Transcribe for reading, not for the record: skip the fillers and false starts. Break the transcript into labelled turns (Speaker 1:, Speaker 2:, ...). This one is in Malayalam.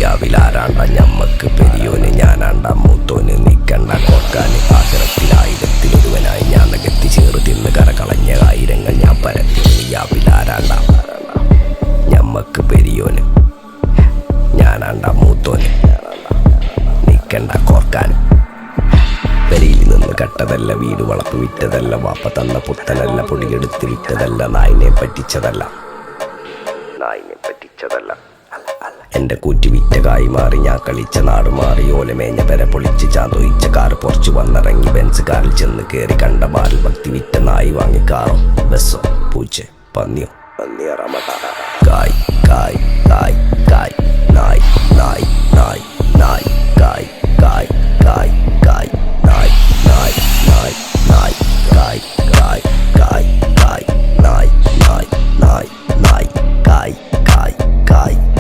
Speaker 1: ദുനിയാവിലാരാണ്ട ഞമ്മക്ക് പെരിയോന് ഞാനാണ്ട മൂത്തോന് നിക്കണ്ട കൊക്കാന് ആഖിറത്തിലായിരത്തിലൊരുവനായി ഞാൻ നികത്തി ചേറ് തിന്ന് കരകളഞ്ഞ ആയിരങ്ങൾ ഞാൻ പരത്തി ദുനിയാവിലാരാണ്ട ഞമ്മക്ക് പെരിയോന് ഞാനാണ്ട മൂത്തോന് നിക്കണ്ട കോർക്കാന് പെരിയിൽ നിന്ന് കട്ടതല്ല വീട് വളപ്പ് വിറ്റതല്ല വാപ്പ തന്ന പുത്തനല്ല പൊടിയെടുത്ത് വിറ്റതല്ല നായിനെ പറ്റിച്ചതല്ല എന്റെ കൂറ്റി വിറ്റ കായി മാറി ഞാൻ കളിച്ച നാട് മാറി ഓലമേഞ്ഞ പെര പൊളിച്ച് ചാന്തൊയിച്ച കാറ് പൊറച്ചു വന്നിറങ്ങി ബെൻസ് കാറിൽ ചെന്ന് കയറി കണ്ട ബാൽ ഭക്തി വിറ്റ നായി വാങ്ങി കാറോ ബസ്സോ പൂച്ച പന്നിയോ കായ് കായ് കായ്